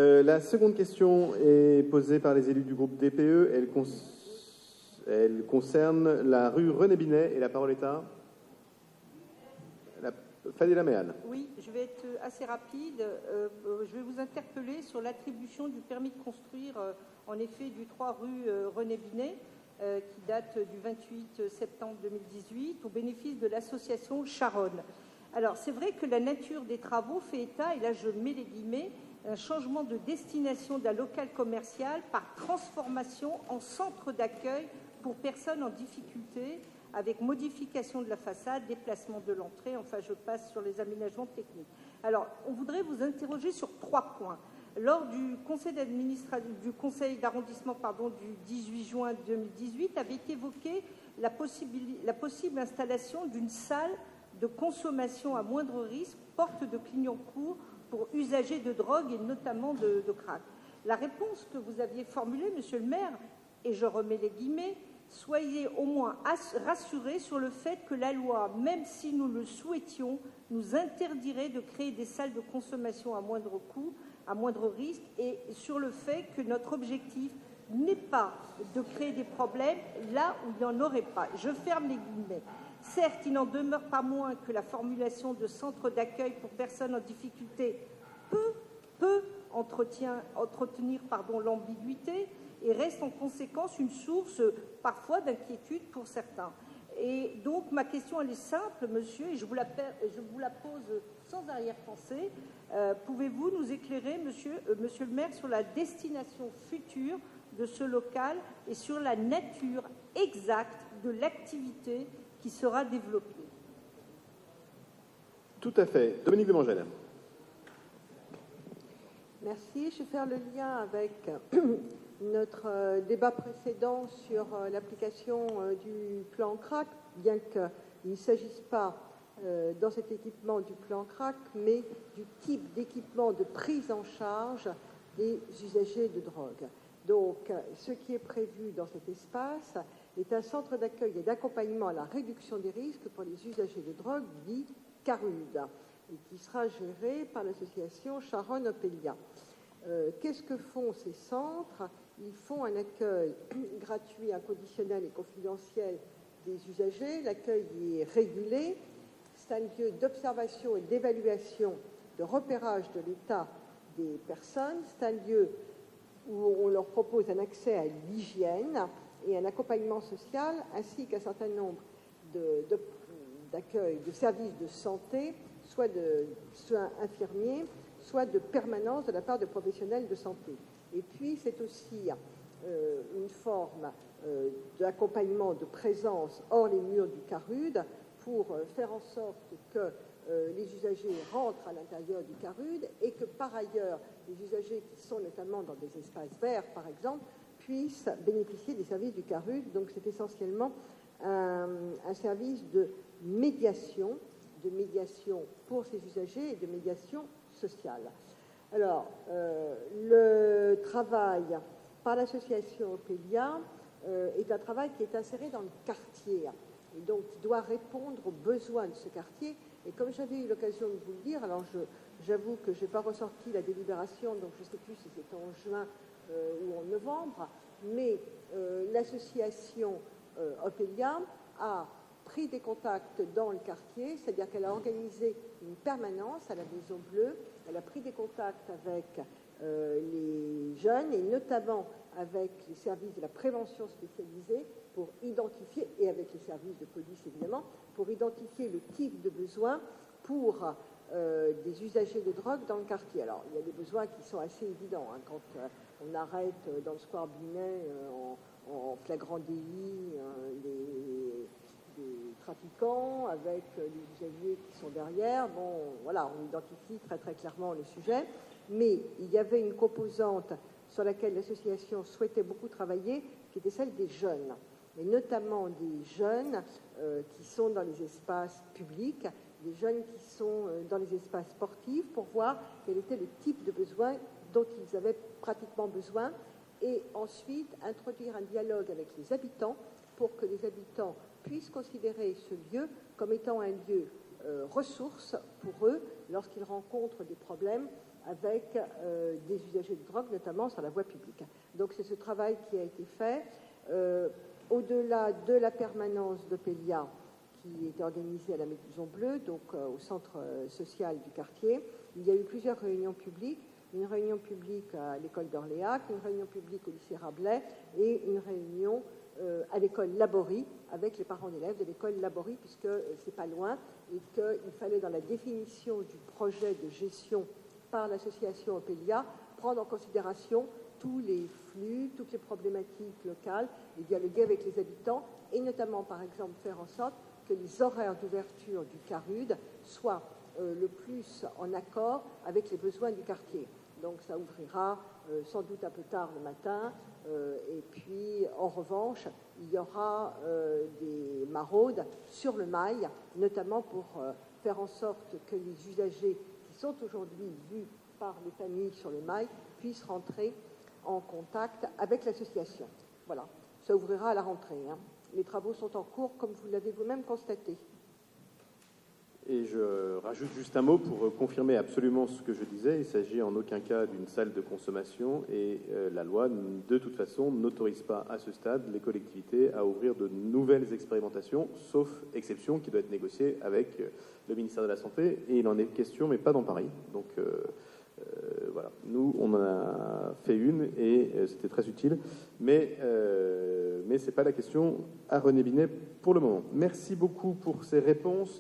La seconde question est posée par les élus du groupe DPE. Elle concerne la rue René Binet et la parole est à Fadila Mehan. Oui, je vais être assez rapide. Je vais vous interpeller sur l'attribution du permis de construire, en effet, du 3 rue René Binet, qui date du 28 septembre 2018, au bénéfice de l'association Charonne. Alors, c'est vrai que la nature des travaux fait état, et là je mets les guillemets, un changement de destination d'un local commercial par transformation en centre d'accueil pour personnes en difficulté, avec modification de la façade, déplacement de l'entrée, enfin je passe sur les aménagements techniques. Alors, on voudrait vous interroger sur 3 points. Lors du conseil d'arrondissement du 18 juin 2018, avait été évoquée la possible installation d'une salle de consommation à moindre risque, porte de Clignancourt, pour usagers de drogue et notamment de crack. La réponse que vous aviez formulée, monsieur le maire, et je remets les guillemets, soyez au moins rassurés sur le fait que la loi, même si nous le souhaitions, nous interdirait de créer des salles de consommation à moindre coût, à moindre risque, et sur le fait que notre objectif n'est pas de créer des problèmes là où il n'y en aurait pas. Je ferme les guillemets. Certes, il n'en demeure pas moins que la formulation de centre d'accueil pour personnes en difficulté peut entretenir l'ambiguïté et reste en conséquence une source parfois d'inquiétude pour certains. Et donc ma question elle est simple, monsieur, et je vous la pose sans arrière-pensée. Pouvez-vous nous éclairer, monsieur le maire, sur la destination future de ce local et sur la nature exacte de l'activité qui sera développée? Tout à fait. Dominique de Mangel. Merci. Je vais faire le lien avec notre débat précédent sur l'application du plan CRAC, bien qu'il ne s'agisse pas dans cet équipement du plan CRAC, mais du type d'équipement de prise en charge des usagers de drogue. Donc, ce qui est prévu dans cet espace est un centre d'accueil et d'accompagnement à la réduction des risques pour les usagers de drogue, dit CARUD, et qui sera géré par l'association Charonne-Opélia. Qu'est-ce que font ces centres? Ils font un accueil gratuit, inconditionnel et confidentiel des usagers. L'accueil est régulé. C'est un lieu d'observation et d'évaluation, de repérage de l'état des personnes. C'est un lieu où on leur propose un accès à l'hygiène et un accompagnement social, ainsi qu'un certain nombre d'accueils, de services de santé, soit de soins infirmiers, soit de permanence de la part de professionnels de santé. Et puis, c'est aussi une forme d'accompagnement, de présence hors les murs du CARUD pour faire en sorte que les usagers rentrent à l'intérieur du CARUD et que, par ailleurs, les usagers qui sont notamment dans des espaces verts, par exemple, puissent bénéficier des services du CARUD. Donc, c'est essentiellement un service de médiation pour ces usagers et de médiation sociale. Alors, le travail par l'association Opélia est un travail qui est inséré dans le quartier et donc qui doit répondre aux besoins de ce quartier. Et comme j'avais eu l'occasion de vous le dire, alors j'avoue que je n'ai pas ressorti la délibération, donc je ne sais plus si c'était en juin ou en novembre, mais l'association Opélia a pris des contacts dans le quartier, c'est-à-dire qu'elle a organisé une permanence à la Maison Bleue, elle a pris des contacts avec les jeunes et notamment avec les services de la prévention spécialisée pour identifier, et avec les services de police évidemment, pour identifier le type de besoin pour des usagers de drogue dans le quartier. Alors, il y a des besoins qui sont assez évidents, hein, quand on arrête dans le square Binet en flagrant délit des trafiquants avec les usagers qui sont derrière. Bon, voilà, on identifie très très clairement le sujet, mais il y avait une composante sur laquelle l'association souhaitait beaucoup travailler, qui était celle des jeunes, et notamment des jeunes qui sont dans les espaces publics, des jeunes qui sont dans les espaces sportifs, pour voir quel était le type de besoin dont ils avaient pratiquement besoin, et ensuite introduire un dialogue avec les habitants pour que les habitants puissent considérer ce lieu comme étant un lieu ressource pour eux lorsqu'ils rencontrent des problèmes avec des usagers de drogue, notamment sur la voie publique. Donc c'est ce travail qui a été fait. Au-delà de la permanence d'Opélia, qui était organisée à la Maison Bleue, donc au centre social du quartier, il y a eu plusieurs réunions publiques. Une réunion publique à l'école d'Orléac, une réunion publique au lycée Rabelais et une réunion à l'école Laborie avec les parents d'élèves de l'école Laborie, puisque c'est pas loin et qu'il fallait, dans la définition du projet de gestion par l'association Opélia, prendre en considération tous les flux, toutes les problématiques locales et dialoguer avec les habitants et notamment, par exemple, faire en sorte que les horaires d'ouverture du CARUD soient le plus en accord avec les besoins du quartier. Donc ça ouvrira sans doute un peu tard le matin et puis en revanche il y aura des maraudes sur le mail, notamment pour faire en sorte que les usagers qui sont aujourd'hui vus par les familles sur le mail puissent rentrer en contact avec l'association. Voilà, ça ouvrira à la rentrée. Les travaux sont en cours, comme vous l'avez vous-même constaté. Et je rajoute juste un mot pour confirmer absolument ce que je disais. Il s'agit en aucun cas d'une salle de consommation et la loi, de toute façon, n'autorise pas à ce stade les collectivités à ouvrir de nouvelles expérimentations, sauf exception qui doit être négociée avec le ministère de la Santé. Et il en est question, mais pas dans Paris. Donc voilà, nous, on en a fait une et c'était très utile. Mais ce n'est pas la question à René Binet pour le moment. Merci beaucoup pour ces réponses.